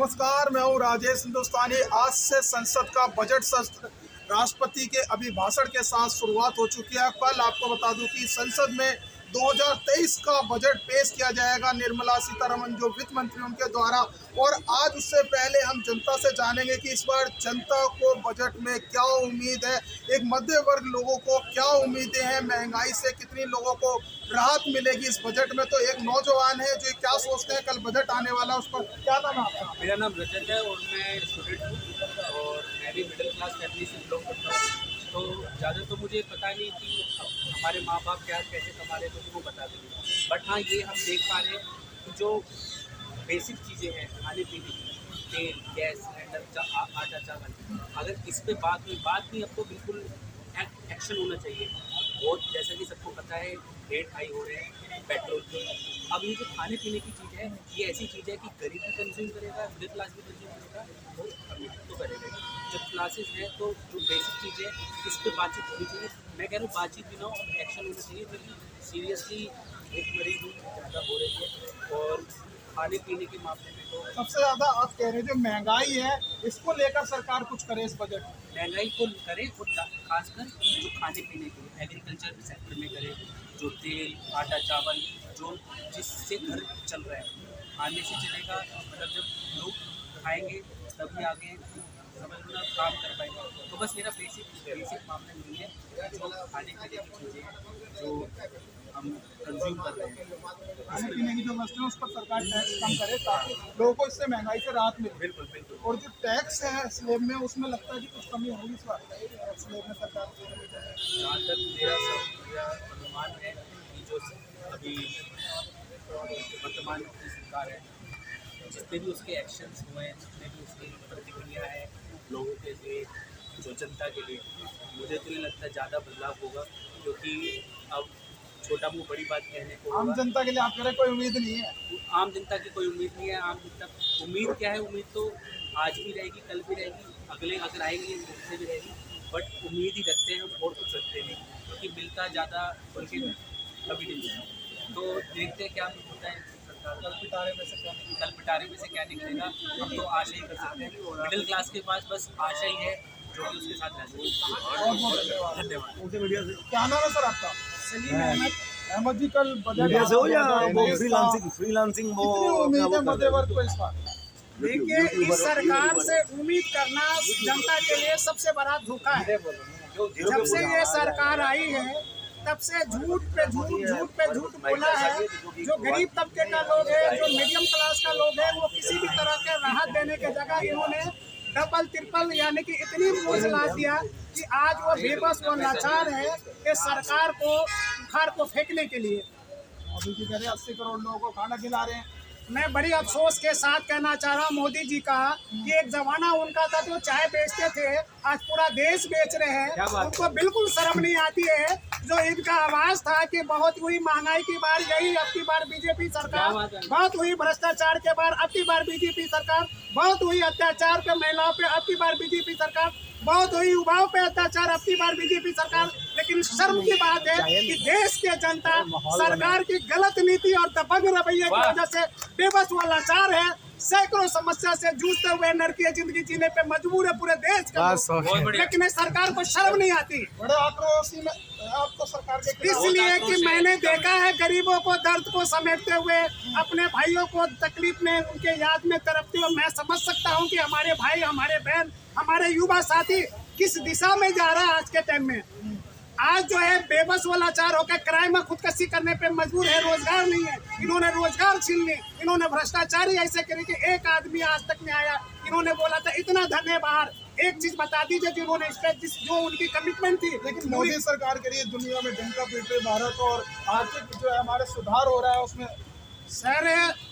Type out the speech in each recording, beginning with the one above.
नमस्कार, मैं हूँ राजेश हिंदुस्तानी। आज से संसद का बजट सत्र राष्ट्रपति के अभिभाषण के साथ शुरुआत हो चुकी है। कल आपको बता दूं कि संसद में 2023 का बजट पेश किया जाएगा निर्मला सीतारमण जो वित्त मंत्री उनके द्वारा। और आज उससे पहले हम जनता से जानेंगे कि इस बार जनता को बजट में क्या उम्मीद है, एक मध्य वर्ग लोगों को क्या उम्मीदें हैं, महंगाई से कितनी लोगों को राहत मिलेगी इस बजट में। तो एक नौजवान है जो क्या सोचते हैं, कल बजट आने वाला, उस पर क्या नाम है आपका? मेरा नाम रजत है और मैं स्टूडेंट हूँ और मैं भी मिडिल क्लास फैमिली से बिलोंग करता हूँ। तो ज़्यादा तो मुझे पता नहीं कि हमारे माँ बाप क्या कैसे कमा रहे हैं, तो वो बता देंगे। बट हाँ, ये हम देख पा रहे हैं कि जो बेसिक चीज़ें हैं खाने पीने की, तेल, गैस सिलेंडर, आटा चावल, अगर इस पर बात नहीं, अब तो बिल्कुल एक्शन होना चाहिए। और जैसा कि सबको पता है रेट हाई हो रहे हैं पेट्रोल की। अब ये जो खाने पीने की चीज़ है, ये ऐसी चीज़ है कि गरीब भी कंज्यूम करेगा, मिडिल क्लास भी कंज्यूम करेगा और अमीर तो करेगा। जब क्लासेस हैं तो जो बेसिक चीज़ है इस पर बातचीत होनी चाहिए। मैं कह रहा हूँ बातचीत भी ना हो, अब एक्शन होना चाहिए, क्योंकि सीरियसली भूखमरी भी ज़्यादा हो रही है। और खाने पीने के मामले में तो सबसे ज़्यादा आप कह रहे हैं जो महंगाई है, इसको लेकर सरकार कुछ करे इस बजट में। महंगाई को करे और खासकर जो खाने पीने के एग्रीकल्चर सेक्टर में करे, जो तेल, आटा, चावल, जो जिससे घर चल रहा है, खाने से चलेगा। मतलब जब लोग खाएंगे तभी आगे समझना काम कर पाएंगे। तो बस मेरा बेसिक मामला नहीं है, जो खाने पीने की चीज़ें हैं जो हम कंज्यूम कर रहे हैं, खाने पीने की जो वस्तुएं उस पर सरकार टैक्स कम करे ताकि लोगों को इससे महंगाई से राहत मिले। बिल्कुल बिल्कुल। और जो टैक्स है स्लेब में, उसमें लगता है कि कुछ कमी होगी इस बार स्लेब में सरकार को। जहाँ तक मेरा अनुमान है कि जो अभी वर्तमान की सरकार है, जितने भी उसके एक्शंस हुए हैं, जितने भी उसकी प्रतिक्रिया है लोगों के लिए, जो जनता के लिए, मुझे तो नहीं लगता ज़्यादा बदलाव होगा। क्योंकि अब छोटा मुँह बड़ी बात कहने को आम होगा। जनता के लिए आप कह रहे कोई उम्मीद नहीं है? आम जनता की कोई उम्मीद नहीं है। आम जनता उम्मीद क्या है, उम्मीद तो आज भी रहेगी, कल भी रहेगी, अगले अगर आएंगे उससे भी रहेगी। बट उम्मीद ही रखते हैं हम और कुछ रखते नहीं, क्योंकि मिलता ज़्यादा उनके कभी नहीं मिलता। तो देखते हैं क्या होता है। कल पिटारे में से क्या कल पिटारे में से क्या निकलेगा, हम तो आशा ही कर सकते हैं। मिडिल क्लास के पास बस आशा ही है जो कि उसके साथ रहना। धन्यवाद। क्या नाम है सर आपका? सलीम अहमद। अहमद जी, कल बजट मीडिया से हो या वो कितनी फ्रीलांसिंग वो उम्मीद है मध्य वर्ग को इस बार? देखिए, इस सरकार से उम्मीद करना जनता के लिए सबसे बड़ा धोखा है। जब से ये सरकार आई है तब से झूठ पे झूठ बोला है। जो गरीब तबके का लोग है, जो मीडियम क्लास का लोग है, वो किसी भी तरह के राहत देने के जगह इन्होंने डबल ट्रिपल यानी कि इतनी बोझ ला दिया कि आज वो बेबस व लाचार है इस सरकार को उखाड़ को फेंकने के लिए। अभी की कह रहे 80 करोड़ लोगों को खाना खिला रहे हैं। मैं बड़ी अफसोस के साथ कहना चाह रहा हूँ मोदी जी का कि एक जमाना उनका था जो चाय बेचते थे, आज पूरा देश बेच रहे हैं। उनको बिल्कुल शर्म नहीं आती है। जो इनका आवाज था कि बहुत हुई महंगाई की बार, यही अब की बार बीजेपी सरकार, बहुत हुई भ्रष्टाचार के बार अब की बार बीजेपी सरकार, बहुत हुई अत्याचार पे महिलाओं पे अब की बार बीजेपी सरकार, बहुत हुई युवाओं पे अत्याचार अब की बार बीजेपी सरकार। लेकिन शर्म की बात है कि देश के जनता सरकार की गलत नीति और दबंग रवैये की वजह से बेबस व लाचार है। सैकड़ों समस्या से जूझते हुए नरकीय जिंदगी जीने पे मजबूर है पूरे देश का लोग। लेकिन इस सरकार को शर्म नहीं आती। बड़े आक्रोशी में आपको सरकार के खिलाफ इसलिए कि मैंने देखा है गरीबों को दर्द को समेटते हुए, अपने भाइयों को तकलीफ में उनके याद में तड़पते हुए। मैं समझ सकता हूं कि हमारे भाई, हमारे बहन, हमारे युवा साथी किस दिशा में जा रहा है आज के टाइम में। आज जो है बेबस व लाचार होकर किराए में खुदकशी करने पे मजबूर है। रोजगार नहीं है, इन्होंने रोजगार छीन ली। इन्होंने भ्रष्टाचारी ऐसे करे कि एक आदमी आज तक नहीं आया। इन्होंने बोला था इतना धन है बाहर, एक चीज बता दीजिए कि उन्होंने इस पे जो उनकी कमिटमेंट थी। लेकिन मोदी सरकार के लिए दुनिया में डंका पीटे भारत और आर्थिक जो है हमारे सुधार हो रहा है उसमें। सर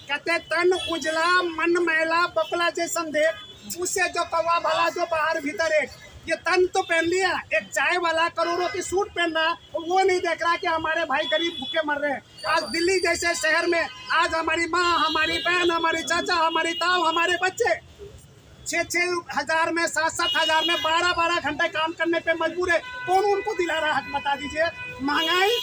कहते तन उजला मन मैला बपला जैसन देख, उससे जो कौवा भला जो बाहर भीतर एक। ये तन तो पहन लिया, एक चाय वाला करोड़ों की सूट पहनना, वो नहीं देख रहा कि हमारे भाई गरीब भूखे मर रहे हैं। आज दिल्ली जैसे शहर में आज हमारी माँ, हमारी बहन, हमारी चाचा, हमारी ताऊ, हमारे बच्चे 6-6 हजार में, 7-7 हजार में 12-12 घंटे काम करने पे मजबूर है। कौन उनको दिला रहा है, बता दीजिए। महंगाई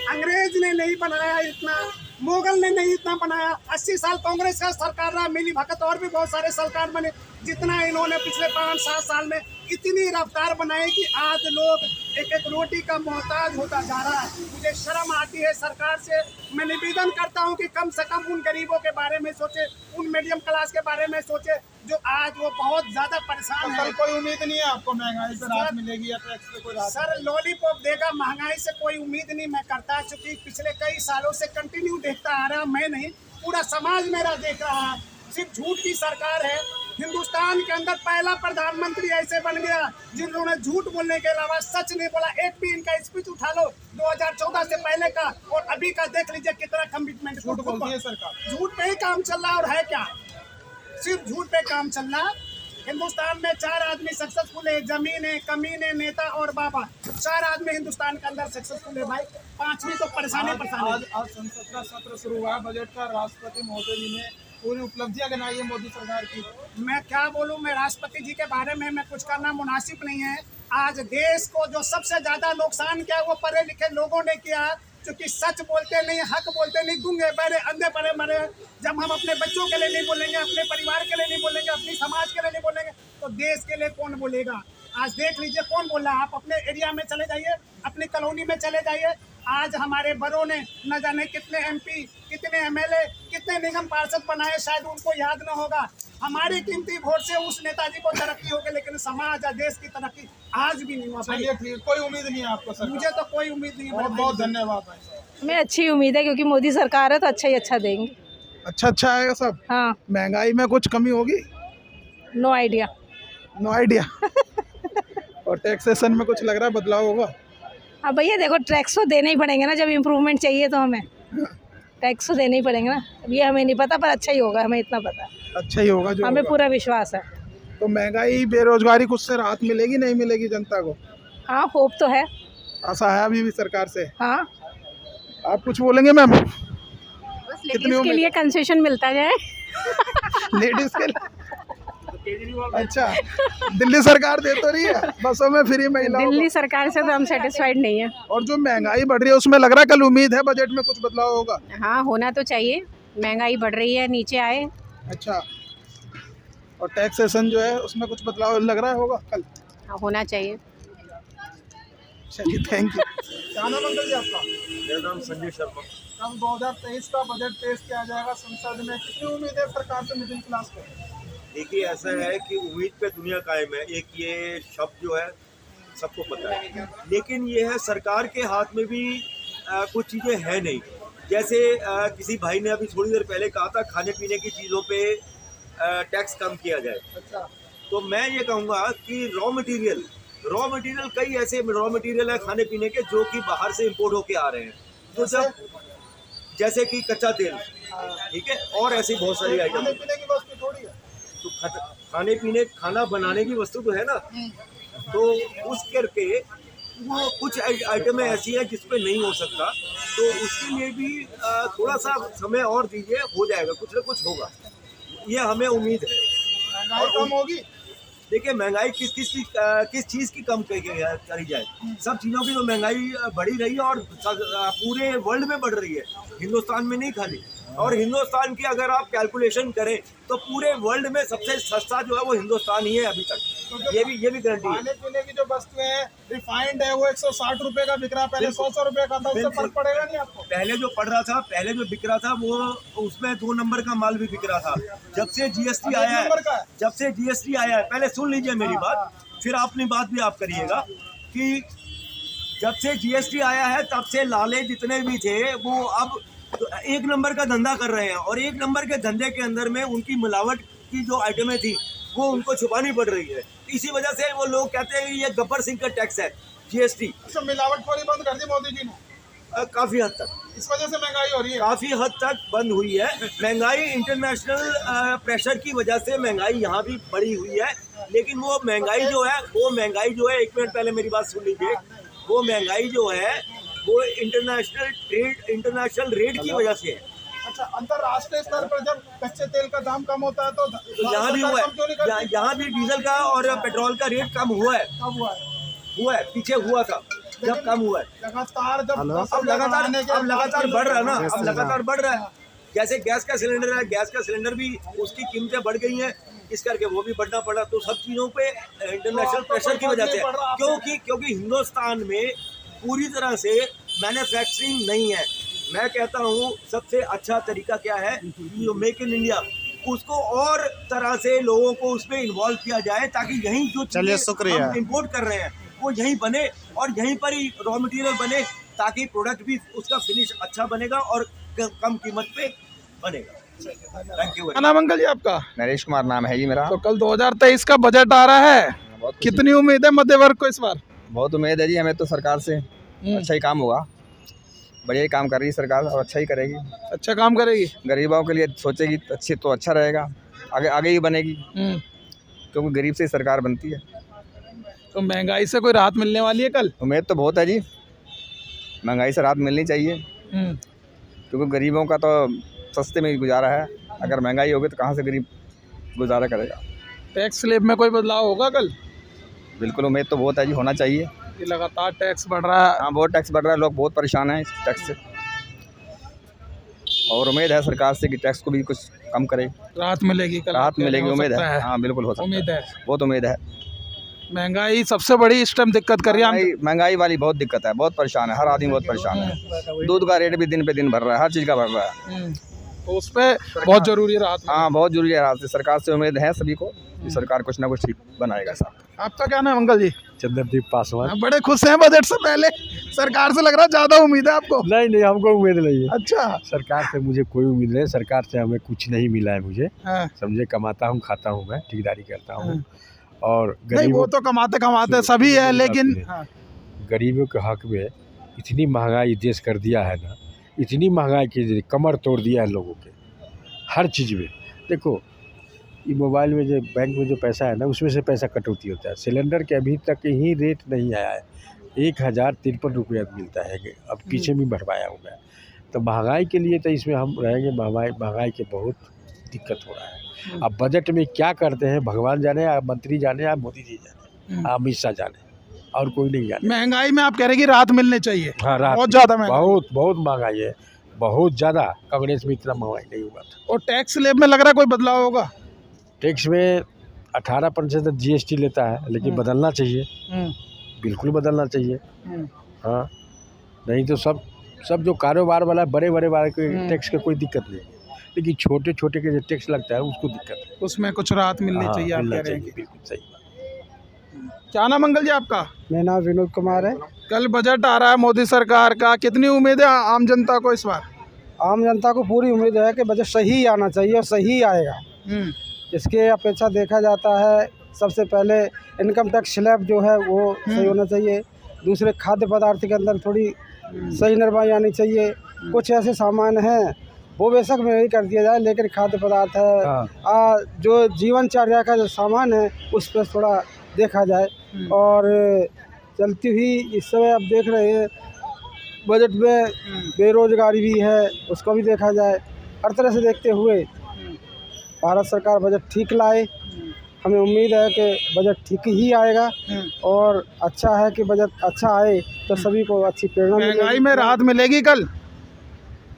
अंग्रेज ने नहीं बनाया इतना, मुगल ने नहीं इतना बनाया। 80 साल कांग्रेस का सरकार रहा, मिली भगत और भी बहुत सारे सरकार बने। जितना इन्होंने पिछले 5-7 साल में इतनी रफ्तार बनाई कि आज लोग एक एक रोटी का मोहताज होता जा रहा है। मुझे शर्म आती है सरकार से। मैं निवेदन करता हूं कि कम से कम उन गरीबों के बारे में सोचे, उन मीडियम क्लास के बारे में सोचे जो आज वो बहुत ज्यादा परेशान है। कल कोई उम्मीद नहीं है आपको महंगाई से राहत मिलेगी या टैक्स से कोई राहत? सर लॉलीपॉप देगा, महंगाई से कोई उम्मीद नहीं मैं करता, क्योंकि पिछले कई सालों से कंटिन्यू देखता आ रहा, मैं नहीं पूरा समाज मेरा देख रहा है। सिर्फ झूठ की सरकार है। हिंदुस्तान के अंदर पहला प्रधानमंत्री ऐसे बन गया जिन्होंने झूठ बोलने के अलावा सच नहीं बोला। एक भी इनका स्पीच उठा लो 2014 से पहले का और अभी का, देख लीजिए कितना कमिटमेंट। झूठ बोलती है सरकार, झूठ पे ही काम चल रहा और है क्या, सिर्फ झूठ पे काम चल रहा। हिंदुस्तान में 4 आदमी सक्सेसफुल है, जमीन है, कमीन है, नेता और बाबा। 4 आदमी हिंदुस्तान के अंदर सक्सेसफुल है भाई, 5वीं तो परेशानी आज संसद का सत्र शुरू हुआ है। बजट का राष्ट्रपति महोदय जी ने पूरी उपलब्धियां गिनाई है मोदी सरकार की। मैं क्या बोलूं, मैं राष्ट्रपति जी के बारे में मैं कुछ करना मुनासिब नहीं है। आज देश को जो सबसे ज्यादा नुकसान किया वो पढ़े लिखे लोगों ने किया, क्योंकि सच बोलते नहीं, हक बोलते नहीं, गूंगे बहरे अंधे पड़े मरे। जब हम अपने बच्चों के लिए नहीं बोलेंगे, अपने परिवार के लिए नहीं बोलेंगे, अपनी समाज के लिए नहीं बोलेंगे, तो देश के लिए कौन बोलेगा? आज देख लीजिए कौन बोल रहा है। आप अपने एरिया में चले जाइए, अपनी कॉलोनी में चले जाइए। आज हमारे बड़ों ने न जाने कितने MP, कितने MLA, कितने निगम पार्षद बनाए, शायद उनको याद न होगा। हमारी कीमती वोट से उस नेताजी को तरक्की होगी, लेकिन समाज और देश की तरक्की आज भी नहीं हुआ। चलिए ठीक, कोई उम्मीद नहीं है आपको सरकार? मुझे तो कोई उम्मीद नहीं है। बहुत बहुत धन्यवाद भाई साहब। हमें अच्छी उम्मीद है क्योंकि मोदी सरकार है तो अच्छा ही अच्छा देंगे। अच्छा आएगा सब। हाँ, महंगाई में कुछ कमी होगी? No idea. No idea. और टैक्सेशन में कुछ लग रहा है बदलाव होगा? अब भैया देखो टैक्स तो देने ही पड़ेंगे ना, जब इम्प्रूवमेंट चाहिए तो हमें टैक्स तो देने ही पड़ेंगे ना। अब ये हमें नहीं पता पर अच्छा ही होगा, हमें इतना पता है, अच्छा ही होगा जो हमें होगा। पूरा विश्वास है। तो महंगाई बेरोजगारी कुछ से राहत मिलेगी नहीं मिलेगी जनता को? हाँ, होप तो है। आशा है अभी भी सरकार से? हाँ, आप कुछ बोलेंगे मैम? बस लेडीज के लिए कंसेशन मिलता जाए। लेडीज के लिए? अच्छा, दिल्ली सरकार दे तो रही है बसों में फ्री महिलाओं को। दिल्ली सरकार से तो हम सेटिस्फाइड नहीं है। और जो महंगाई बढ़ रही है उसमें लग रहा है कल उम्मीद है बजट में कुछ बदलाव होगा? हाँ, होना तो चाहिए, महंगाई बढ़ रही है, नीचे आए। अच्छा, और टैक्सेशन जो है उसमें कुछ बदलाव लग रहा है होगा कल? हाँ, होना चाहिए। चलिए थैंक यू। क्या नाम अंकल जी आपका? मेरा नाम संजय शर्मा। कल 2023 का बजट पेश किया जाएगा संसद में, कितनी उम्मीद है सरकार से मिडिल क्लास को? देखिए ऐसा है कि उम्मीद पे दुनिया कायम है, एक ये शब्द जो है सबको पता है, लेकिन ये है सरकार के हाथ में भी कुछ चीज़ें हैं नहीं। जैसे किसी भाई ने अभी थोड़ी देर पहले कहा था खाने पीने की चीज़ों पे टैक्स कम किया जाए। अच्छा, तो मैं ये कहूँगा कि रॉ मटेरियल कई ऐसे रॉ मटेरियल है खाने पीने के जो कि बाहर से इंपोर्ट होके आ रहे हैं, तो जैसे कि कच्चा तेल, ठीक है, और ऐसी बहुत सारी आइटम। खाने पीने की वस्तु थोड़ी है तो खाने पीने खाना बनाने की वस्तु तो है ना, तो उस करके वो कुछ आइटमें ऐसी है जिसपे नहीं हो सकता, तो उसके लिए भी थोड़ा सा समय और दीजिए, हो जाएगा, कुछ ना कुछ होगा, ये हमें उम्मीद है। महंगाई कम होगी? देखिए महंगाई किस चीज़ की कम करी जाए, सब चीज़ों की तो महंगाई बढ़ी रही है और पूरे वर्ल्ड में बढ़ रही है, हिंदुस्तान में नहीं खाली। और हिंदुस्तान की अगर आप कैलकुलेशन करें तो पूरे वर्ल्ड में सबसे सस्ता जो है वो हिंदुस्तान ही है अभी तक, तो ये भी गारंटी है। खाने पीने की जो वस्तुएं हैं रिफाइंड है वो 160 रुपए का बिक रहा है, पहले 100 रुपए का था, उससे फर्क पड़ेगा नहीं आपको? पहले जो बिक रहा था वो उसमें 2 नंबर का माल भी बिक रहा था। जब से GST आया है, पहले सुन लीजिए मेरी बात, फिर अपनी बात भी आप करिएगा कि जब से GST आया है तब से लाले जितने भी थे वो अब तो 1 नंबर का धंधा कर रहे हैं, और 1 नंबर के धंधे के अंदर में उनकी मिलावट की जो आइटमें थी वो उनको छुपानी पड़ रही है। इसी वजह से वो लोग कहते हैं ये गब्बर सिंह का टैक्स है GST। अच्छा, मिलावटखोरी बंद कर दी मोदी जी ने काफ़ी हद तक, इस वजह से महंगाई हो रही है? काफ़ी हद तक बंद हुई है महंगाई। इंटरनेशनल प्रेशर की वजह से महंगाई यहाँ भी बढ़ी हुई है, लेकिन वो महंगाई जो है 1 मिनट पहले मेरी बात सुन लीजिए, वो महंगाई जो है वो इंटरनेशनल रेट की वजह से है। अच्छा, अंतरराष्ट्रीय स्तर पर जब कच्चे तेल का दाम कम होता है तो यहाँ भी हुआ है, यहाँ भी डीजल का और पेट्रोल का रेट कम हुआ है। कब हुआ है? पीछे हुआ था, जब कम हुआ है। लगातार जब अब लगातार बढ़ रहा है ना, अब लगातार बढ़ रहा है। जैसे गैस का सिलेंडर है, गैस का सिलेंडर भी उसकी कीमतें बढ़ गई हैं, इस करके वो भी बढ़ना पड़ा। तो सब चीज़ों पे इंटरनेशनल प्रेशर की वजह से, क्योंकि हिंदुस्तान में पूरी तरह से मैन्युफैक्चरिंग नहीं है। मैं कहता हूँ सबसे अच्छा तरीका क्या है, जो मेक इन इंडिया, उसको और तरह से लोगों को उसमें इन्वॉल्व किया जाए, ताकि यहीं जो चीज़ें हम इम्पोर्ट कर रहे हैं वो यहीं बने और यहीं पर ही रॉ मटेरियल बने, ताकि प्रोडक्ट भी उसका फिनिश अच्छा बनेगा और कम कीमत पे बनेगा। Thank you. क्या नाम अंकल जी आपका? नरेश कुमार नाम है जी मेरा। तो कल 2023 का बजट आ रहा है, कितनी उम्मीद है मध्य वर्ग को इस बार? बहुत उम्मीद है जी हमें तो सरकार से, अच्छा ही काम होगा। बढ़िया ही काम कर रही है सरकार और अच्छा ही करेगी। अच्छा काम करेगी, गरीबों के लिए सोचेगी अच्छी तो अच्छा रहेगा, आगे आगे ही बनेगी, क्योंकि गरीब से ही सरकार बनती है। तो महंगाई से कोई राहत मिलने वाली है कल? उम्मीद तो बहुत है जी, महंगाई से राहत मिलनी चाहिए, क्योंकि गरीबों का तो सस्ते में ही गुजारा है। अगर महंगाई होगी तो कहाँ से गरीब गुजारा करेगा। टैक्स स्लैब में कोई बदलाव होगा कल? बिल्कुल उम्मीद तो बहुत है जी, होना चाहिए। ये लगातार टैक्स बढ़ रहा है। हाँ बहुत टैक्स बढ़ रहा है, लोग बहुत परेशान हैं इस टैक्स से, और उम्मीद है सरकार से कि टैक्स को भी कुछ कम करे, राहत मिलेगी कल? राहत मिलेगी, उम्मीद है। हाँ बिल्कुल हो सकता है, उम्मीद है, बहुत उम्मीद है। महंगाई सबसे बड़ी इस टाइम दिक्कत कर रही है। महंगाई वाली बहुत दिक्कत है, बहुत परेशान है, हर आदमी बहुत परेशान है। दूध का रेट भी दिन पे दिन बढ़ रहा है, हर चीज़ का बढ़ रहा है, तो उस पर बहुत जरूरी है राहत। हाँ बहुत जरूरी है राहत। सरकार से उम्मीद है सभी को कि सरकार कुछ ना कुछ ठीक बनाएगा साहब। आपका क्या नाम अंकल जी? चंद्रदीप पासवान। बड़े खुश हैं बजट से पहले, सरकार से लग रहा है ज्यादा उम्मीद है आपको? नहीं हमको उम्मीद नहीं है। अच्छा, सरकार से मुझे कोई उम्मीद नहीं, सरकार से हमें कुछ नहीं मिला है मुझे। हाँ। समझे, कमाता हूँ खाता हूँ, मैं ठेकेदारी करता हूँ। और नहीं वो तो कमाते सभी है, लेकिन गरीबों के हक में इतनी महंगाई देश कर दिया है ना, इतनी महंगाई की कमर तोड़ दिया है लोगों के हर चीज़ में। देखो ये मोबाइल में जो बैंक में जो पैसा है ना, उसमें से पैसा कटौती होता है। सिलेंडर के अभी तक ही रेट नहीं आया है, 1053 रुपया मिलता है, अब पीछे भी बढ़वाया हूँ मैं। तो महंगाई के लिए तो इसमें हम रहेंगे, महंगाई के बहुत दिक्कत हो रहा है। अब बजट में क्या करते हैं भगवान जाने, या मंत्री जाने, या मोदी जी जाने, अमित शाह जाने, और कोई नहीं जाने। महंगाई में आप कह रहे हैं कि राहत मिलने चाहिए? हाँ, राहत बहुत ज़्यादा महंगाई, बहुत महंगाई है, बहुत ज़्यादा। कांग्रेस में इतना महंगाई नहीं हुआ था। और टैक्स स्लैब में लग रहा है कोई बदलाव होगा? टैक्स में 18% GST लेता है, लेकिन बदलना चाहिए, बिल्कुल बदलना चाहिए। हाँ, नहीं तो सब जो कारोबार वाला बड़े वाले के टैक्स का कोई दिक्कत नहीं है, लेकिन छोटे के जो टैक्स लगता है उसको दिक्कत है। उसमें कुछ राहत मिलनी चाहिए, आप कह रहे हैं? बिल्कुल सही। क्या नाम अंकल जी आपका? मेरा नाम विनोद कुमार है। कल बजट आ रहा है मोदी सरकार का, कितनी उम्मीद है आम जनता को इस बार? आम जनता को पूरी उम्मीद है कि बजट सही आना चाहिए और सही आएगा। इसके अपेक्षा देखा जाता है, सबसे पहले इनकम टैक्स स्लैब जो है वो सही होना चाहिए। दूसरे खाद्य पदार्थ के अंदर थोड़ी सही नरमाई आनी चाहिए। कुछ ऐसे सामान हैं वो बेशक में ही कर दिया जाए, लेकिन खाद्य पदार्थ है, जो जीवनचर्या का जो सामान है उस पर थोड़ा देखा जाए। और चलती हुई इस समय आप देख रहे हैं बजट में बेरोजगारी भी है, उसको भी देखा जाए। हर तरह से देखते हुए भारत सरकार बजट ठीक लाए। हमें उम्मीद है कि बजट ठीक ही आएगा, और अच्छा है कि बजट अच्छा आए तो सभी को अच्छी प्रेरणा मिलेगी। महंगाई में राहत मिलेगी कल?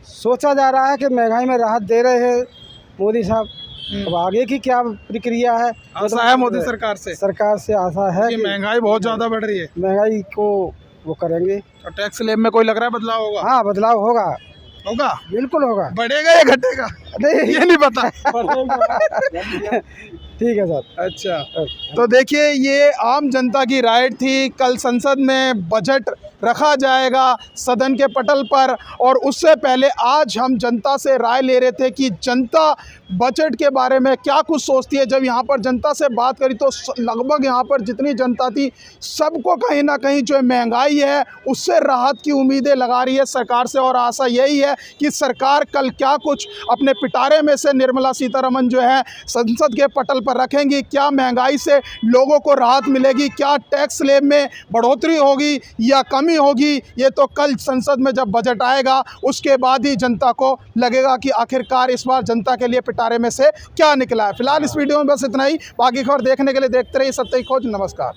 सोचा जा रहा है कि महंगाई में राहत दे रहे हैं मोदी साहब। अब आगे की क्या प्रक्रिया है, आशा है मोदी सरकार से? सरकार से आशा है कि महंगाई बहुत ज़्यादा बढ़ रही है, महंगाई को वो करेंगे। और टैक्स स्लैब में कोई लग रहा है बदलाव होगा? हाँ, बदलाव होगा, बिल्कुल होगा। बढ़ेगा या घटेगा? नहीं ये नहीं पता। ठीक है सर। अच्छा, तो देखिए ये आम जनता की राय थी। कल संसद में बजट रखा जाएगा सदन के पटल पर, और उससे पहले आज हम जनता से राय ले रहे थे कि जनता बजट के बारे में क्या कुछ सोचती है। जब यहाँ पर जनता से बात करी तो लगभग यहाँ पर जितनी जनता थी सबको कहीं ना कहीं जो महंगाई है उससे राहत की उम्मीदें लगा रही है सरकार से, और आशा यही है कि सरकार कल क्या कुछ अपने पिटारे में से निर्मला सीतारमण जो है संसद के पटल पर रखेंगी। क्या महंगाई से लोगों को राहत मिलेगी, क्या टैक्स स्लैब में बढ़ोतरी होगी या कमी होगी, ये तो कल संसद में जब बजट आएगा उसके बाद ही जनता को लगेगा कि आखिरकार इस बार जनता के लिए पिटारे में से क्या निकला है। फिलहाल इस वीडियो में बस इतना ही। बाकी खबर देखने के लिए देखते रहिए सत्य की खोज। नमस्कार।